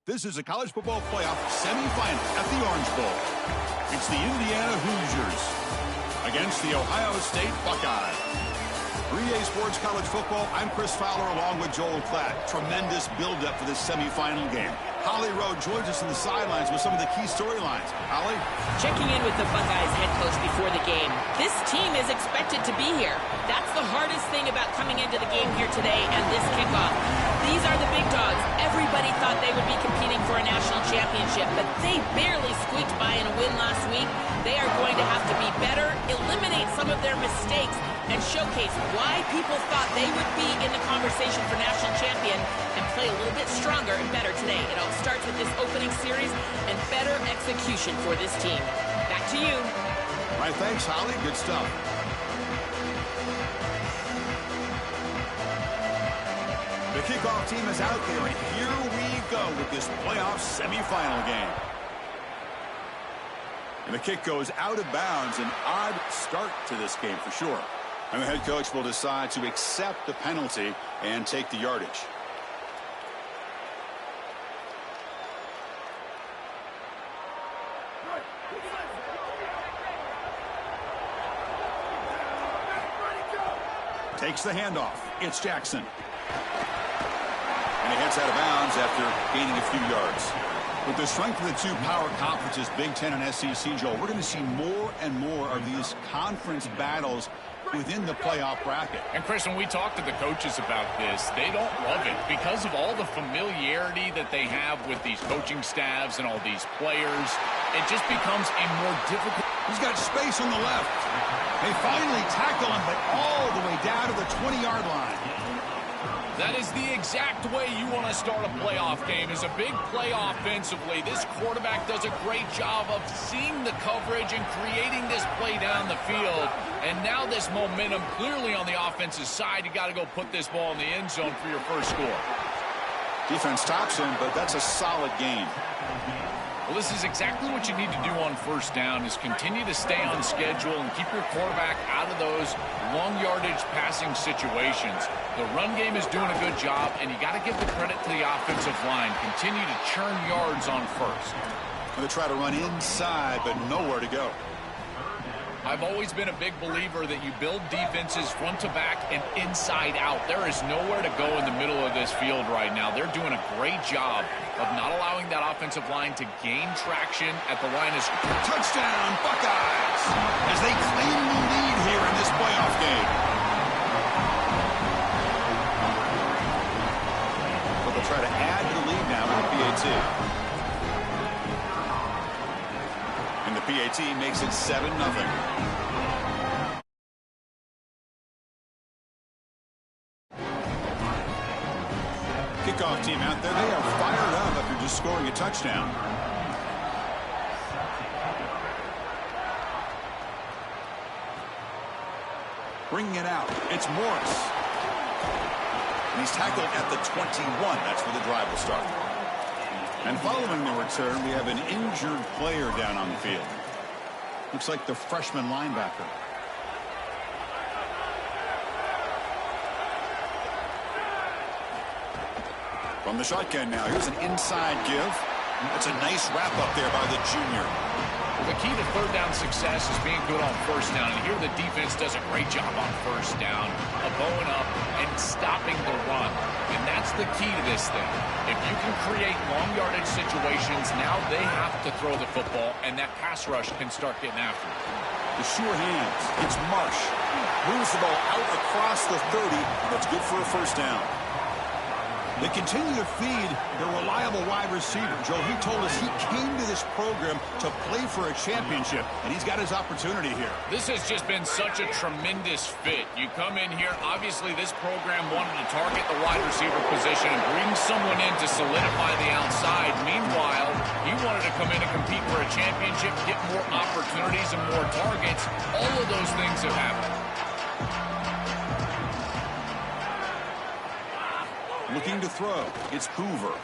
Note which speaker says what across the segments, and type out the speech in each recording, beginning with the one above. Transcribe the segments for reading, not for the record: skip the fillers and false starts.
Speaker 1: This is a college football playoff semifinal at the Orange Bowl. It's the Indiana Hoosiers against the Ohio State Buckeyes. 3A Sports College Football, I'm Chris Fowler along with Joel Klatt. Tremendous build-up for this semifinal game. Holly Rowe joins us on the sidelines with some of the key storylines. Holly?
Speaker 2: Checking in with the Buckeyes head coach before the game. This team is expected to be here. That's the hardest thing about coming into the game here today and this kickoff. These are the big dogs. Everybody thought they would be competing for a national championship, but they barely squeaked by in a win last week. They are going to have to be better, eliminate some of their mistakes, and showcase why people thought they would be in the conversation for national champion and play a little bit stronger and better today. It all starts with this opening series and better execution for this team. Back to you.
Speaker 1: All right, thanks, Holly. Good stuff. The kickoff team is out there, and here we go with this playoff semifinal game. And the kick goes out of bounds. An odd start to this game for sure. And the head coach will decide to accept the penalty and take the yardage. Takes the handoff. It's Jackson. And he heads out of bounds after gaining a few yards. With the strength of the two power conferences, Big Ten and SEC, Joel, we're going to see more and more of these conference battles within the playoff bracket.
Speaker 3: And Chris, when we talk to the coaches about this, they don't love it because of all the familiarity that they have with these coaching staffs and all these players. It just becomes a more difficult.
Speaker 1: He's got space on the left. They finally tackle him, but all the way down to the 20-yard line.
Speaker 3: That is the exact way you want to start a playoff game, is a big play offensively. This quarterback does a great job of seeing the coverage and creating this play down the field. And now this momentum clearly on the offensive side. You got to go put this ball in the end zone for your first score.
Speaker 1: Defense stops him, but that's a solid game.
Speaker 3: Well, this is exactly what you need to do on first down, is continue to stay on schedule and keep your quarterback out of those long yardage passing situations. The run game is doing a good job, and you got to give the credit to the offensive line. Continue to churn yards on first.
Speaker 1: Going to try to run inside, but nowhere to go.
Speaker 3: I've always been a big believer that you build defenses front to back and inside out. There is nowhere to go in the middle of this field right now. They're doing a great job of not allowing that offensive line to gain traction at the line of scrimmage.
Speaker 1: Touchdown, Buckeyes, as they claim the lead here in this playoff game. But they'll try to add to the lead now with the PAT. And the PAT makes it 7-0. Kickoff team out there. They are fired up after just scoring a touchdown. Bringing it out. It's Morris. And he's tackled at the 21. That's where the drive will start. And following the return, we have an injured player down on the field. Looks like the freshman linebacker. From the shotgun now, here's an inside give. That's a nice wrap up there by the junior.
Speaker 3: The key to third down success is being good on first down. And here the defense does a great job on first down of bowing up and stopping the run. And that's the key to this thing. If you can create long yardage situations, now they have to throw the football, and that pass rush can start getting after it.
Speaker 1: The sure hands. It's Marsh. Moves the ball out across the 30. That's good for a first down. They continue to feed their reliable wide receiver. Joe, he told us he came to this program to play for a championship, and he's got his opportunity here.
Speaker 3: This has just been such a tremendous fit. You come in here, obviously this program wanted to target the wide receiver position and bring someone in to solidify the outside. Meanwhile, he wanted to come in and compete for a championship, get more opportunities and more targets. All of those things have happened.
Speaker 1: Looking to throw. It's Hoover.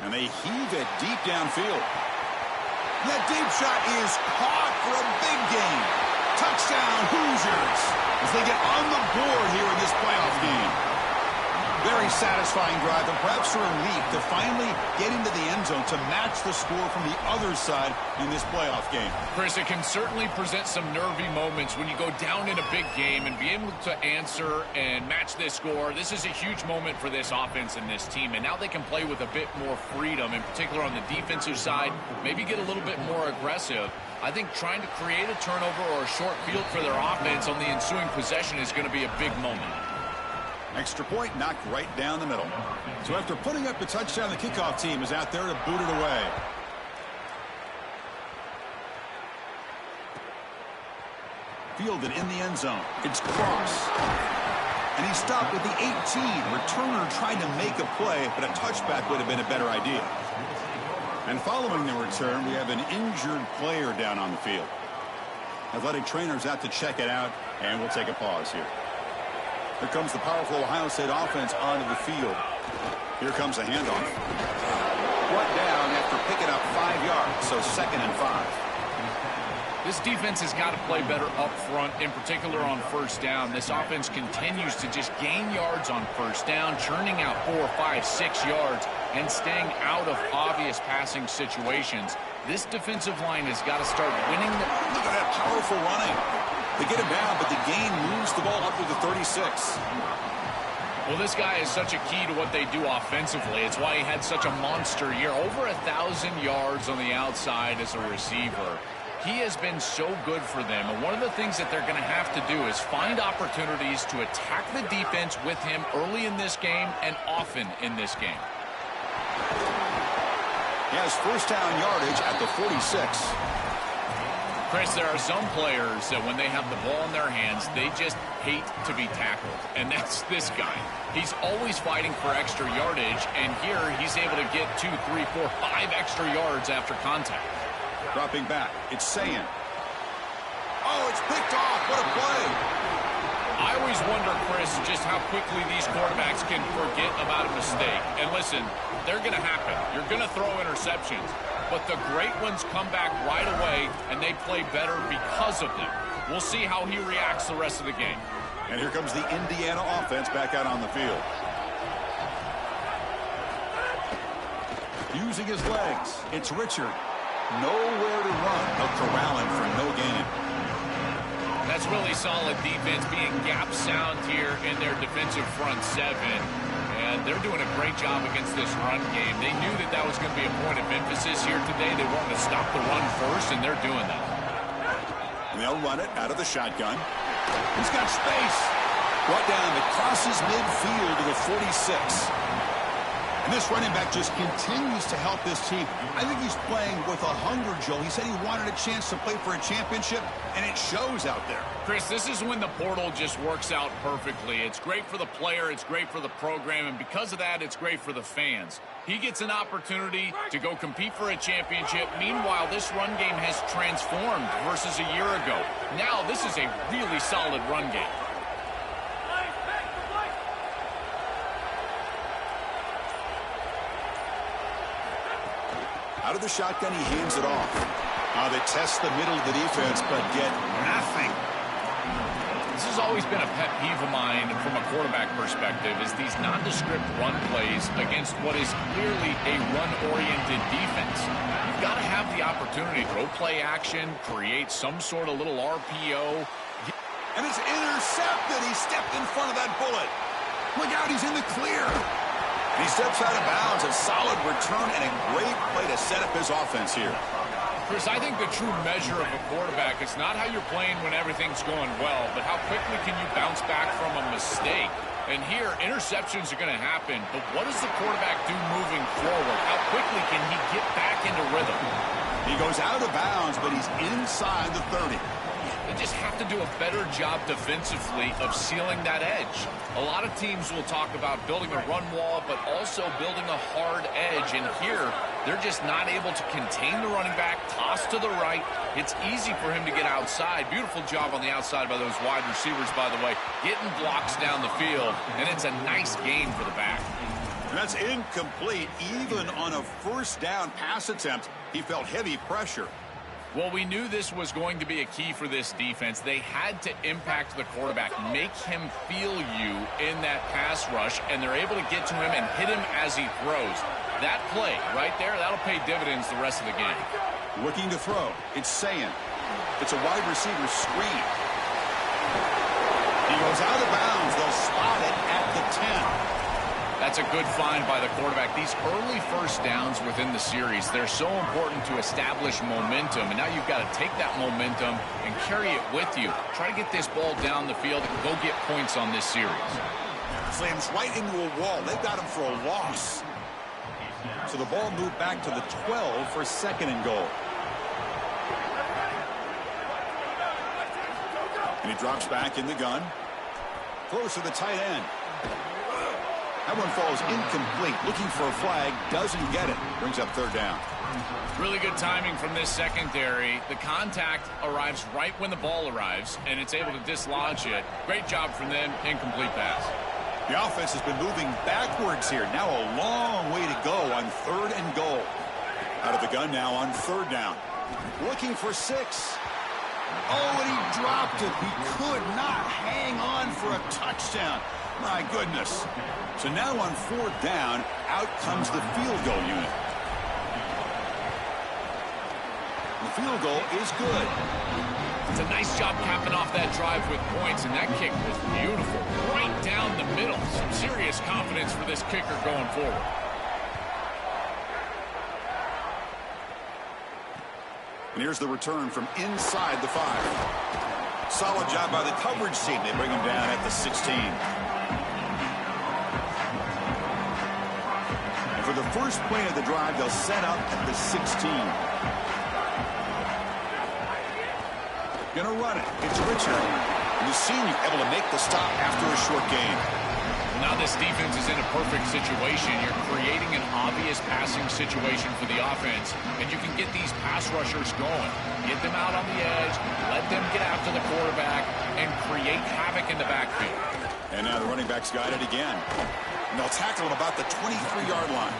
Speaker 1: And they heave it deep downfield. That deep shot is caught for a big gain. Touchdown, Hoosiers, as they get on the board here in this playoff game. Very satisfying drive, and perhaps a relief to finally get into the end zone to match the score from the other side in this playoff game.
Speaker 3: Chris, it can certainly present some nervy moments when you go down in a big game and be able to answer and match this score. This is a huge moment for this offense and this team, and now they can play with a bit more freedom, in particular on the defensive side, maybe get a little bit more aggressive. I think trying to create a turnover or a short field for their offense on the ensuing possession is going to be a big moment.
Speaker 1: Extra point knocked right down the middle. So after putting up the touchdown, the kickoff team is out there to boot it away. Fielded in the end zone. It's Cross. And he stopped at the 18. Returner tried to make a play, but a touchback would have been a better idea. And following the return, we have an injured player down on the field. Athletic trainers out to check it out, and we'll take a pause here. Here comes the powerful Ohio State offense onto the field. Here comes the handoff. Brought down after picking up 5 yards, so 2nd and 5.
Speaker 3: This defense has got to play better up front, in particular on first down. This offense continues to just gain yards on first down, churning out 4, 5, 6 yards, and staying out of obvious passing situations. This defensive line has got to start winning.
Speaker 1: Look at that powerful running. They get him down, but the gain moves the ball up to the 36.
Speaker 3: Well, this guy is such a key to what they do offensively. It's why he had such a monster year. Over 1,000 yards on the outside as a receiver. He has been so good for them. And one of the things that they're going to have to do is find opportunities to attack the defense with him early in this game and often in this game.
Speaker 1: He has first down yardage at the 46.
Speaker 3: Chris, there are some players that when they have the ball in their hands, they just hate to be tackled. And that's this guy. He's always fighting for extra yardage, and here he's able to get 2, 3, 4, 5 extra yards after contact.
Speaker 1: Dropping back, it's Sayin. Oh, it's picked off. What a play.
Speaker 3: I always wonder, Chris, just how quickly these quarterbacks can forget about a mistake. And listen, they're going to happen. You're going to throw interceptions. But the great ones come back right away, and they play better because of them. We'll see how he reacts the rest of the game.
Speaker 1: And here comes the Indiana offense back out on the field. Using his legs, it's Richard. Nowhere to run. They'll corral him for no gain.
Speaker 3: That's really solid defense, being gap sound here in their defensive front 7. And they're doing a great job against this run game. They knew that that was going to be a point of emphasis here today. They wanted to stop the run first, and they're doing that.
Speaker 1: And they'll run it out of the shotgun. He's got space. Brought down that crosses midfield to the 46. And this running back just continues to help this team. I think he's playing with a hunger, Joe. He said he wanted a chance to play for a championship, and it shows out there.
Speaker 3: Chris, this is when the portal just works out perfectly. It's great for the player, it's great for the program, and because of that, it's great for the fans. He gets an opportunity to go compete for a championship. Meanwhile, this run game has transformed versus a year ago. Now, this is a really solid run game.
Speaker 1: Out of the shotgun, he hands it off. They test the middle of the defense, but get nothing.
Speaker 3: This has always been a pet peeve of mine from a quarterback perspective, is these nondescript run plays against what is clearly a run-oriented defense. You've got to have the opportunity to throw play action, create some sort of little RPO.
Speaker 1: And it's intercepted. He stepped in front of that bullet. Look out, he's in the clear. And he steps out of bounds. A solid return and a great play to set up his offense here.
Speaker 3: Chris, I think the true measure of a quarterback is not how you're playing when everything's going well, but how quickly can you bounce back from a mistake. And here, interceptions are going to happen, but what does the quarterback do moving forward? How quickly can he get back into rhythm?
Speaker 1: He goes out of bounds, but he's inside the 30.
Speaker 3: They just have to do a better job defensively of sealing that edge. A lot of teams will talk about building a run wall, but also building a hard edge. And here, they're just not able to contain the running back, toss to the right. It's easy for him to get outside. Beautiful job on the outside by those wide receivers, by the way, getting blocks down the field. And it's a nice gain for the back.
Speaker 1: And that's incomplete. Even on a first down pass attempt, he felt heavy pressure.
Speaker 3: Well, we knew this was going to be a key for this defense. They had to impact the quarterback, make him feel you in that pass rush, and they're able to get to him and hit him as he throws. That play right there, that'll pay dividends the rest of the game.
Speaker 1: Looking to throw. It's Sayin. It's a wide receiver screen. He goes out of bounds. They'll spot it at the 10.
Speaker 3: That's a good find by the quarterback. These early first downs within the series, they're so important to establish momentum. And now you've got to take that momentum and carry it with you. Try to get this ball down the field and go get points on this series.
Speaker 1: Slams right into a wall. They've got him for a loss. So the ball moved back to the 12 for 2nd and goal. And he drops back in the gun. Throws to the tight end. That one falls incomplete. Looking for a flag. Doesn't get it. Brings up 3rd down.
Speaker 3: Really good timing from this secondary. The contact arrives right when the ball arrives, and it's able to dislodge it. Great job from them. Incomplete pass.
Speaker 1: The offense has been moving backwards here. Now a long way to go on 3rd and goal. Out of the gun now on 3rd down. Looking for 6. Oh, and he dropped it. He could not hang on for a touchdown. My goodness. So now on 4th down, out comes the field goal unit. The field goal is good.
Speaker 3: It's a nice job capping off that drive with points, and that kick was beautiful. Right down the middle. Some serious confidence for this kicker going forward.
Speaker 1: And here's the return from inside the 5. Solid job by the coverage team. They bring him down at the 16. And for the first play of the drive, they'll set up at the 16. Gonna run it. It's Richard. And the senior able to make the stop after a short gain.
Speaker 3: Now this defense is in a perfect situation. You're creating an obvious passing situation for the offense, and you can get these pass rushers going. Get them out on the edge, let them get after the quarterback, and create havoc in the backfield.
Speaker 1: And now the running back's got it again. And they'll tackle him about the 23-yard line.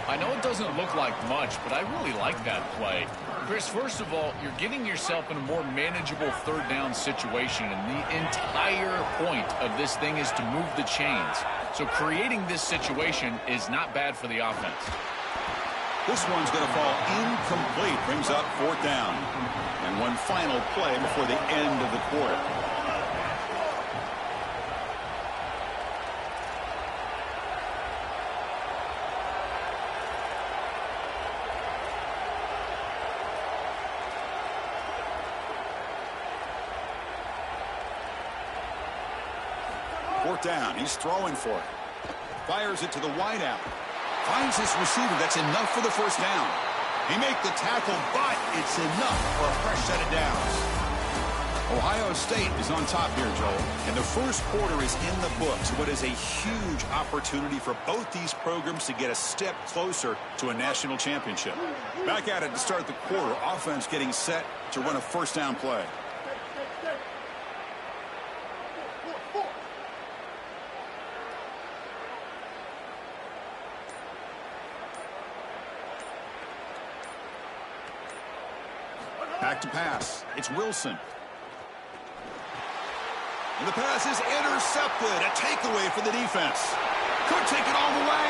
Speaker 3: I know it doesn't look like much, but I really like that play. Chris, first of all, you're getting yourself in a more manageable 3rd down situation, and the entire point of this thing is to move the chains. So creating this situation is not bad for the offense.
Speaker 1: This one's going to fall incomplete. Brings up 4th down. And one final play before the end of the quarter. Down. He's throwing for it. Fires it to the wideout. Finds his receiver. That's enough for the 1st down. He makes the tackle, but it's enough for a fresh set of downs. Ohio State is on top here, Joel. And the first quarter is in the books. What is a huge opportunity for both these programs to get a step closer to a national championship. Back at it to start the quarter. Offense getting set to run a 1st down play. Back to pass. It's Wilson. And the pass is intercepted. A takeaway for the defense. Could take it all the way.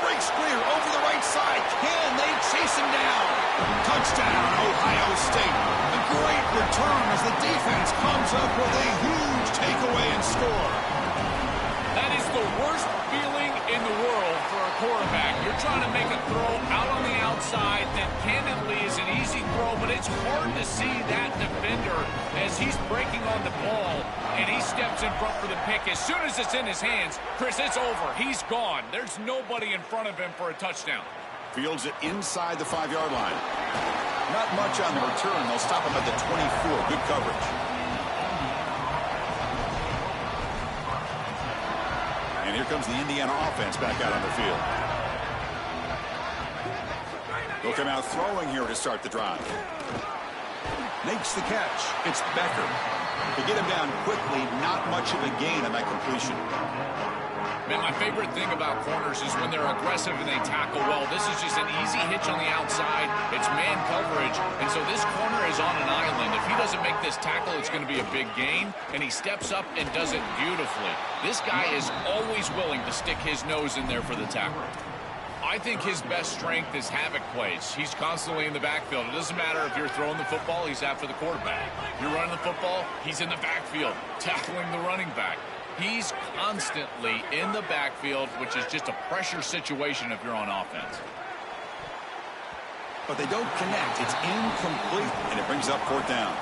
Speaker 1: Breaks clear over the right side. Can they chase him down? Touchdown, Ohio State. A great return as the defense comes up with a huge takeaway and score.
Speaker 3: That is the worst feeling in the world for a quarterback. You're trying to make a throw out on the outside that candidly is an easy throw, but it's hard to see that defender as he's breaking on the ball, and he steps in front for the pick. As soon as it's in his hands, Chris, it's over. He's gone. There's nobody in front of him for a touchdown.
Speaker 1: Fields it inside the 5-yard line. Not much on the return. They'll stop him at the 24. Good coverage. And here comes the Indiana offense back out on the field. They'll come out throwing here to start the drive. Makes the catch. It's Becker. To get him down quickly, not much of a gain on that completion.
Speaker 3: Man, my favorite thing about corners is when they're aggressive and they tackle well. This is just an easy hitch on the outside. It's man coverage, and so this corner is on an island. If he doesn't make this tackle, it's going to be a big gain, and he steps up and does it beautifully. This guy is always willing to stick his nose in there for the tackle. I think his best strength is havoc plays. He's constantly in the backfield. It doesn't matter if you're throwing the football, he's after the quarterback. You're running the football, he's in the backfield, tackling the running back. He's constantly in the backfield, which is just a pressure situation if you're on offense.
Speaker 1: But they don't connect. It's incomplete, and it brings up 4th down.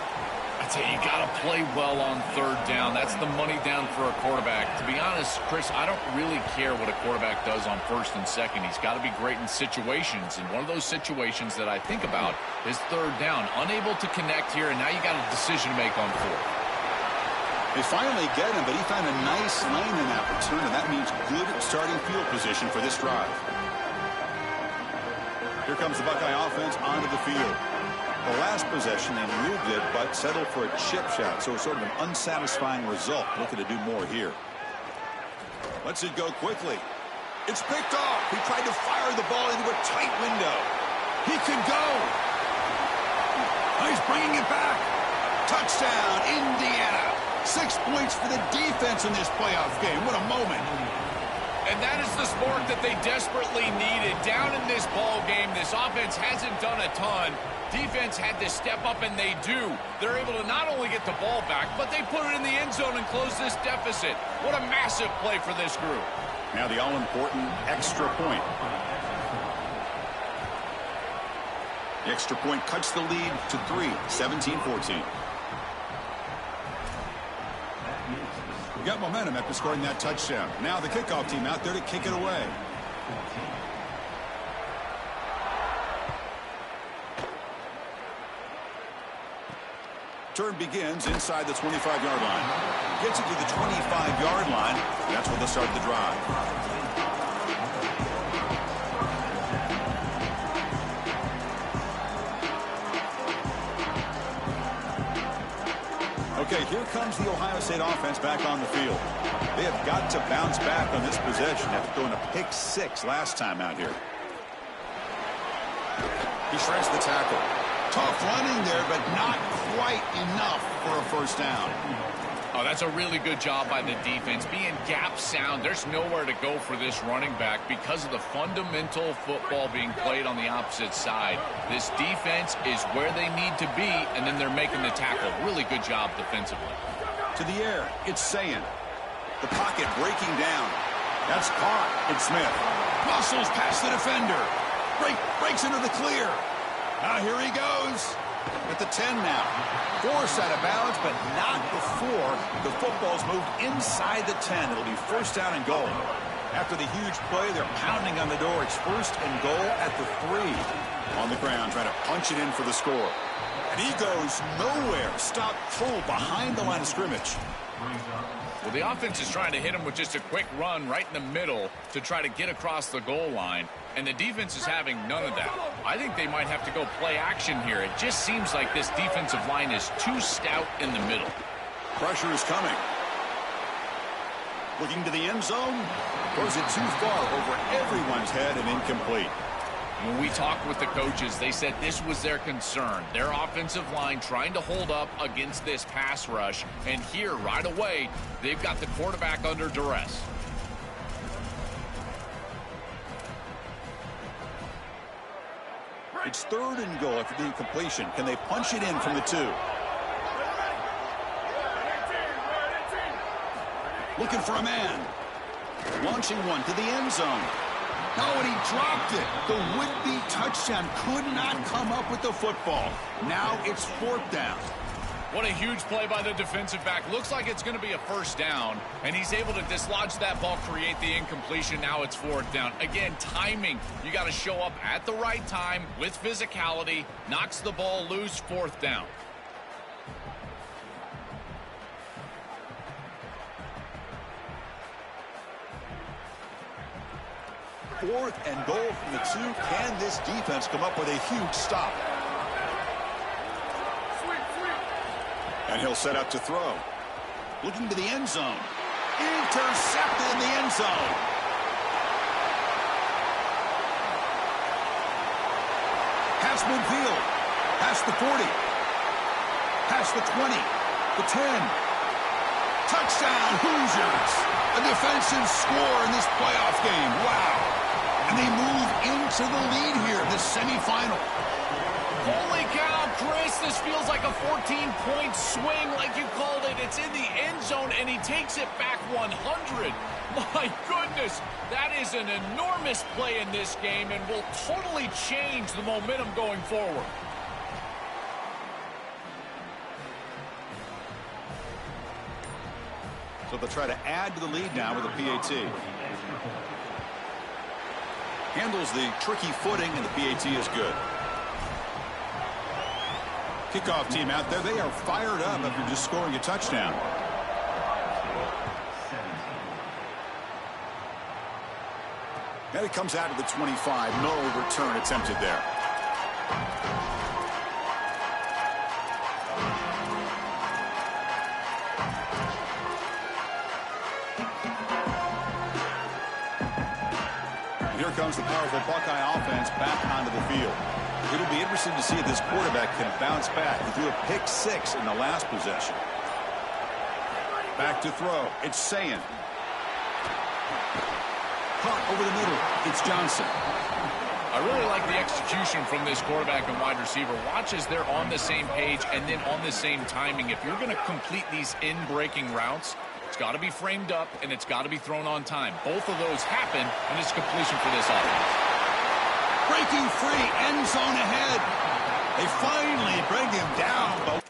Speaker 3: I tell you, you got to play well on 3rd down. That's the money down for a quarterback. To be honest, Chris, I don't really care what a quarterback does on 1st and 2nd. He's got to be great in situations, and one of those situations that I think about is 3rd down. Unable to connect here, and now you got a decision to make on 4th.
Speaker 1: They finally get him, but he found a nice lane in that return, and that means good starting field position for this drive. Here comes the Buckeye offense onto the field. The last possession, they moved it, but settled for a chip shot, so it's sort of an unsatisfying result. Looking to do more here. Lets it go quickly. It's picked off. He tried to fire the ball into a tight window. He could go. He's bringing it back. Touchdown, Indiana. 6 points for the defense in this playoff game. What a moment.
Speaker 3: And that is the spark that they desperately needed. Down in this ball game, this offense hasn't done a ton. Defense had to step up, and they do. They're able to not only get the ball back, but they put it in the end zone and close this deficit. What a massive play for this group.
Speaker 1: Now the all-important extra point. The extra point cuts the lead to 3, 17-14. Got momentum after scoring that touchdown. Now the kickoff team out there to kick it away. Turn begins inside the 25-yard line. Gets it to the 25-yard line. That's where they'll start the drive. Okay, here comes the Ohio State offense back on the field. They have got to bounce back on this possession after throwing a pick 6 last time out here. He shreds the tackle. Tough running there, but not quite enough for a 1st down.
Speaker 3: Oh, that's a really good job by the defense. Being gap sound, there's nowhere to go for this running back because of the fundamental football being played on the opposite side. This defense is where they need to be, and then they're making the tackle. Really good job defensively.
Speaker 1: To the air, it's Sayin. The pocket breaking down. That's caught. It's Smith. Muscles past the defender. Breaks into the clear. Now here he goes. At the 10 now. Forced out of bounds, but not before the football's moved inside the 10. It'll be 1st down and goal. After the huge play, they're pounding on the door. It's 1st and goal at the 3. On the ground, trying to punch it in for the score. And he goes nowhere. Stopped full behind the line of scrimmage.
Speaker 3: Well, the offense is trying to hit him with just a quick run right in the middle to try to get across the goal line. And the defense is having none of that. I think they might have to go play action here. It just seems like this defensive line is too stout in the middle.
Speaker 1: Pressure is coming. Looking to the end zone. Throws it too far over everyone's head and incomplete.
Speaker 3: When we talked with the coaches, they said this was their concern. Their offensive line trying to hold up against this pass rush. And here, right away, they've got the quarterback under duress.
Speaker 1: It's 3rd and goal after the incompletion. Can they punch it in from the 2? Looking for a man. Launching one to the end zone. Oh, and he dropped it. The would-be touchdown could not come up with the football. Now it's 4th down.
Speaker 3: What a huge play by the defensive back. Looks like it's going to be a 1st down, and he's able to dislodge that ball, create the incompletion. Now it's 4th down. Again, timing. You got to show up at the right time with physicality. Knocks the ball loose, 4th down.
Speaker 1: Fourth and goal from the 2. Can this defense come up with a huge stop? And he'll set up to throw. Looking to the end zone. Intercepted in the end zone. Past midfield. Past the 40. Past the 20. The 10. Touchdown, Hoosiers. A defensive score in this playoff game. Wow. And they move into the lead here in this semifinal.
Speaker 3: Holy cow, Chris, this feels like a 14-point swing like you called it. It's in the end zone, and he takes it back 100. My goodness, that is an enormous play in this game and will totally change the momentum going forward.
Speaker 1: So they'll try to add to the lead now with a PAT. Handles the tricky footing, and the PAT is good. Kickoff team out there, they are fired up after just scoring a touchdown. And it comes out of the 25. No return attempted there. Here comes the powerful Buckeye offense back onto the field. It'll be interesting to see if this quarterback can bounce back. He threw a pick 6 in the last possession. Back to throw. It's Sayin. Caught over the middle. It's Johnson.
Speaker 3: I really like the execution from this quarterback and wide receiver. Watch as they're on the same page and then on the same timing. If you're going to complete these in-breaking routes, it's got to be framed up and it's got to be thrown on time. Both of those happen, and it's completion for this offense.
Speaker 1: Breaking free, end zone ahead. They finally bring him down. But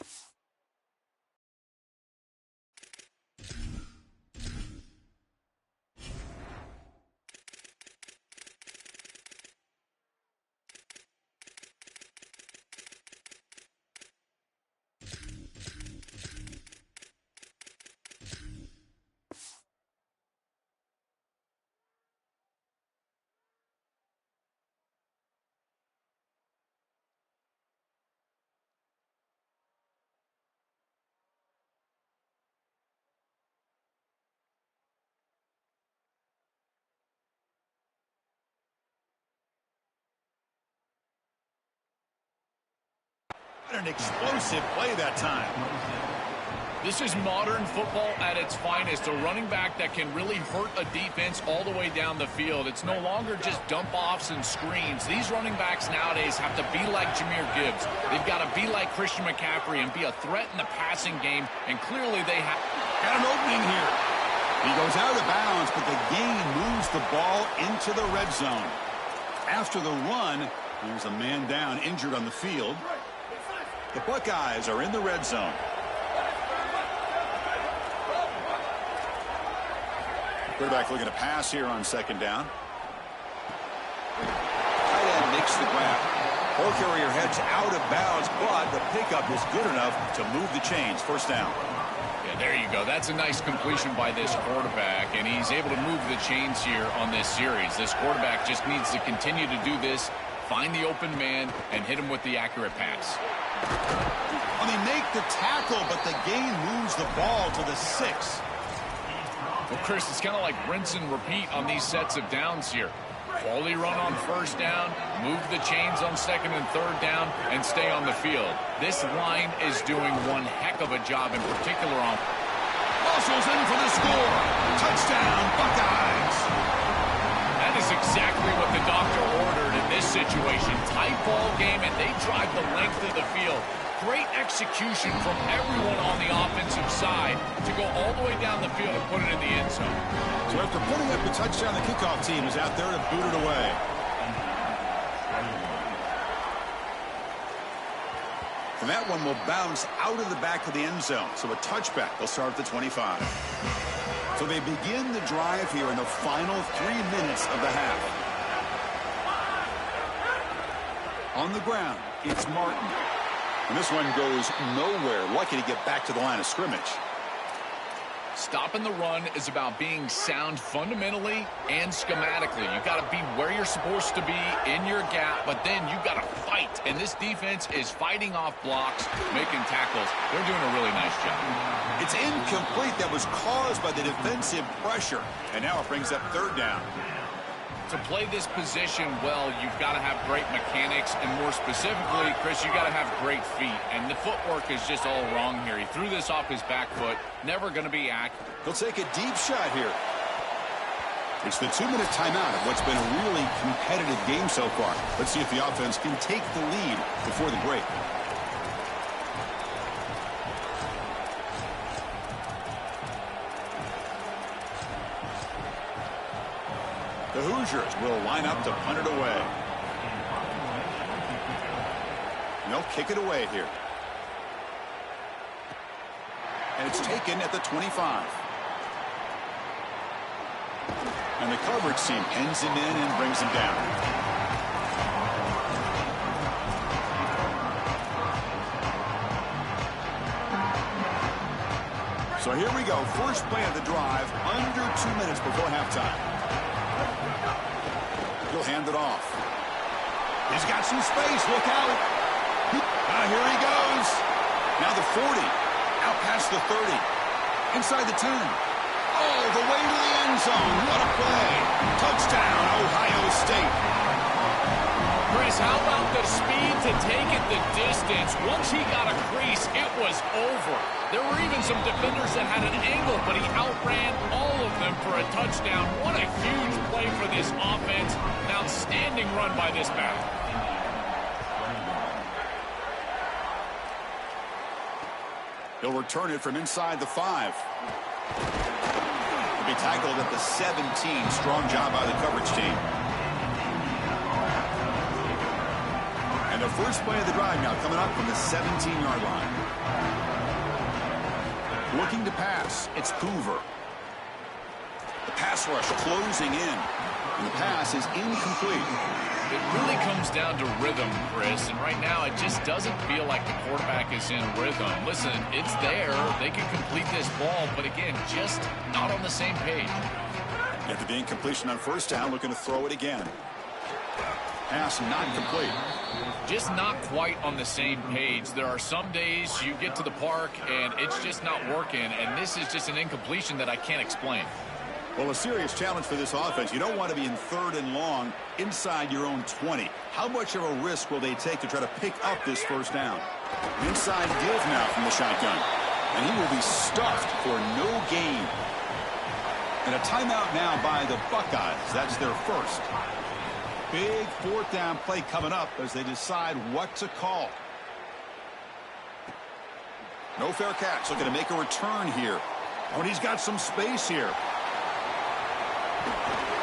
Speaker 1: an explosive play that time.
Speaker 3: This is modern football at its finest. A running back that can really hurt a defense all the way down the field. It's no longer just dump-offs and screens. These running backs nowadays have to be like Jahmyr Gibbs. They've got to be like Christian McCaffrey and be a threat in the passing game, and clearly they have.
Speaker 1: Got an opening here. He goes out of bounds, but the gain moves the ball into the red zone. After the run, there's a man down, injured on the field. The Buckeyes are in the red zone. Quarterback looking to pass here on second down. Tight end makes the grab. Ball carrier heads out of bounds, but the pickup is good enough to move the chains. First down.
Speaker 3: Yeah, there you go. That's a nice completion by this quarterback, and he's able to move the chains here on this series. This quarterback just needs to continue to do this, find the open man, and hit him with the accurate pass.
Speaker 1: Well, they make the tackle, but the gain moves the ball to the 6.
Speaker 3: Well, Chris, it's kind of like rinse and repeat on these sets of downs here. Quality run on first down, move the chains on second and third down, and stay on the field. This line is doing one heck of a job, in particular on.
Speaker 1: Muscles in for the score. Touchdown, Buckeyes.
Speaker 3: That is exactly what the doctor ordered in this situation. Tight ball game, and they drive the length of the field. Great execution from everyone on the offensive side to go all the way down the field and put it in the end zone.
Speaker 1: So after putting up the touchdown, the kickoff team is out there to boot it away. And that one will bounce out of the back of the end zone. So a touchback. They'll start at the 25. So they begin the drive here in the final 3 minutes of the half. On the ground, it's Martin. And this one goes nowhere. Lucky to get back to the line of scrimmage.
Speaker 3: Stopping the run is about being sound fundamentally and schematically. You got to be where you're supposed to be in your gap, but then you got to fight. And this defense is fighting off blocks, making tackles. They're doing a really nice job.
Speaker 1: It's incomplete. That was caused by the defensive pressure. And now it brings up third down.
Speaker 3: To play this position well, you've got to have great mechanics, and more specifically, Chris, you've got to have great feet. And the footwork is just all wrong here. He threw this off his back foot. Never going to be accurate.
Speaker 1: He'll take a deep shot here. It's the 2-minute timeout of what's been a really competitive game so far. Let's see if the offense can take the lead before the break. The Hoosiers will line up to punt it away. And they'll kick it away here. And it's taken at the 25. And the coverage team pins him in and brings him down. So here we go. First play of the drive, under 2 minutes before halftime. He'll hand it off. He's got some space. Look out. Here he goes. Now the 40. Out past the 30. Inside the 10. Oh, the way to the end zone. What a play. Touchdown, Ohio State.
Speaker 3: Chris, how about the speed to take it the distance? Once he got a crease, it was over. There were even some defenders that had an angle, but he outran all of them for a touchdown. What a huge play for this offense. An outstanding run by this back.
Speaker 1: He'll return it from inside the 5. He'll be tackled at the 17. Strong job by the coverage team. And the first play of the drive now coming up from the 17-yard line. Looking to pass. It's Hoover. The pass rush closing in. And the pass is incomplete.
Speaker 3: It really comes down to rhythm, Chris, and right now it just doesn't feel like the quarterback is in rhythm. Listen, it's there. They can complete this ball, but again, just not on the same page.
Speaker 1: After the incompletion on first down, looking to throw it again. Pass not complete.
Speaker 3: Just not quite on the same page. There are some days you get to the park and it's just not working, and this is just an incompletion that I can't explain.
Speaker 1: Well, a serious challenge for this offense. You don't want to be in third and long inside your own 20. How much of a risk will they take to try to pick up this first down? Inside give now from the shotgun. And he will be stuffed for no gain. And a timeout now by the Buckeyes. That's their first. Big fourth down play coming up as they decide what to call. No fair catch. Looking to make a return here. Oh, and he's got some space here.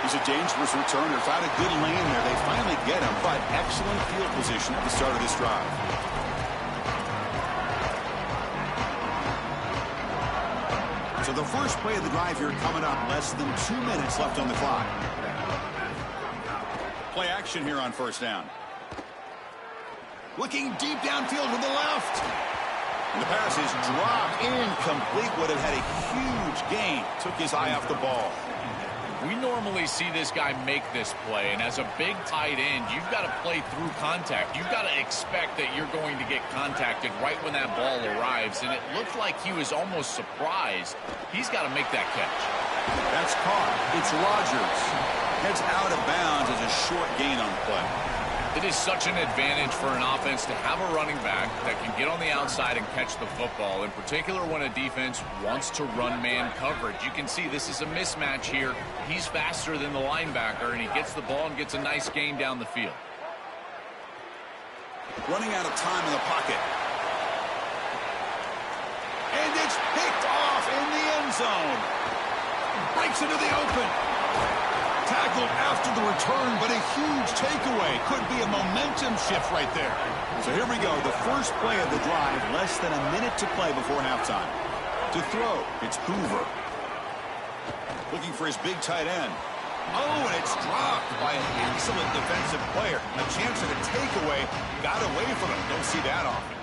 Speaker 1: He's a dangerous returner. Found a good lane there. They finally get him, but excellent field position at the start of this drive. So the first play of the drive here coming up. Less than 2 minutes left on the clock. Play action here on first down. Looking deep downfield with the left. And the pass is dropped. Incomplete. Would have had a huge gain. Took his eye off the ball.
Speaker 3: We normally see this guy make this play, and as a big tight end, you've got to play through contact. You've got to expect that you're going to get contacted right when that ball arrives, and it looked like he was almost surprised. He's got to make that catch.
Speaker 1: That's caught. It's Rogers. Heads out of bounds as a short gain on the play.
Speaker 3: It is such an advantage for an offense to have a running back that can get on the outside and catch the football, in particular when a defense wants to run man coverage. You can see this is a mismatch here. He's faster than the linebacker, and he gets the ball and gets a nice gain down the field.
Speaker 1: Running out of time in the pocket. And it's picked off in the end zone. Breaks into the open. Tackled after the return, but a huge takeaway. Could be a momentum shift right there. So here we go. The first play of the drive. Less than a minute to play before halftime. To throw, it's Hoover. Looking for his big tight end. Oh, and it's dropped by an excellent defensive player. A chance at a takeaway. Got away from him. Don't see that often.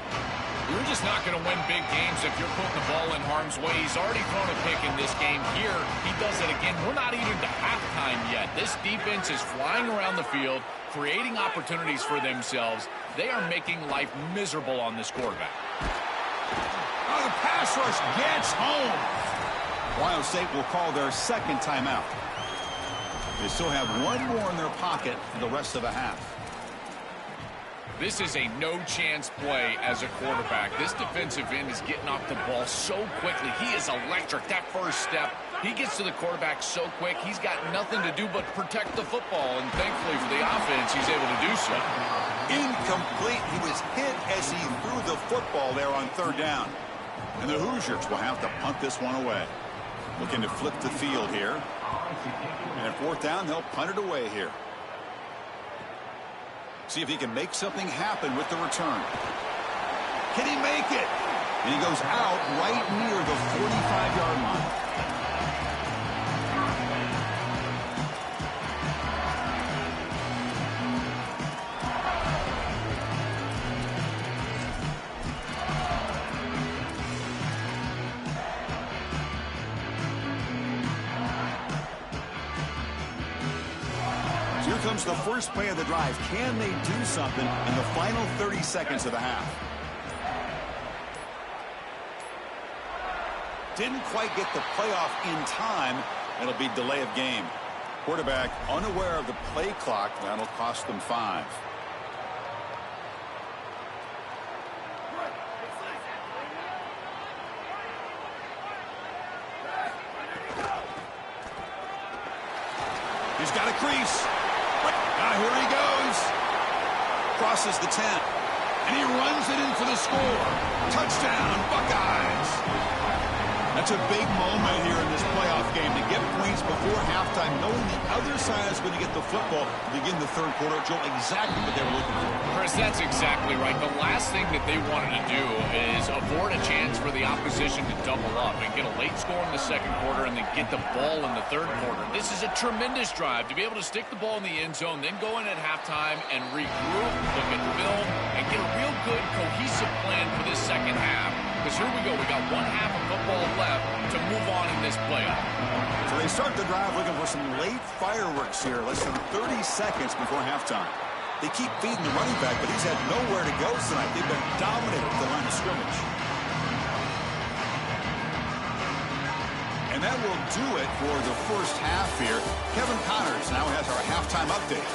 Speaker 3: You're just not going to win big games if you're putting the ball in harm's way. He's already thrown a pick in this game. Here, he does it again. We're not even to halftime yet. This defense is flying around the field, creating opportunities for themselves. They are making life miserable on this quarterback.
Speaker 1: Oh, the pass rush gets home. Ohio State will call their second timeout. They still have one more in their pocket for the rest of the half.
Speaker 3: This is a no-chance play as a quarterback. This defensive end is getting off the ball so quickly. He is electric. That first step, he gets to the quarterback so quick, he's got nothing to do but protect the football. And thankfully for the offense, he's able to do so.
Speaker 1: Incomplete. He was hit as he threw the football there on third down. And the Hoosiers will have to punt this one away. Looking to flip the field here. And at fourth down, they'll punt it away here. See if he can make something happen with the return. Can he make it? And he goes out right near the 45-yard line. Here comes the first play of the drive. Can they do something in the final 30 seconds of the half? Didn't quite get the playoff in time. It'll be delay of game. Quarterback unaware of the play clock. That'll cost them 5. He's got a crease. Here he goes. Crosses the 10. And he runs it in for the score. Touchdown, Buckeyes. That's a big moment here in this playoff game to get points before halftime, knowing the other side is going to get the football to begin the third quarter. Joel, exactly what they were looking for.
Speaker 3: Chris, that's exactly right. The last thing that they wanted to do is afford a chance for the opposition to double up and get a late score in the second quarter and then get the ball in the third quarter. This is a tremendous drive to be able to stick the ball in the end zone, then go in at halftime and regroup, look at film, and get a real good cohesive plan for this second half. Because here we go. We got one half of football left to move on in this playoff.
Speaker 1: So they start the drive looking for some late fireworks here. Less than 30 seconds before halftime. They keep feeding the running back, but he's had nowhere to go tonight. They've been dominated at the line of scrimmage. And that will do it for the first half here. Kevin Connors now has our halftime update.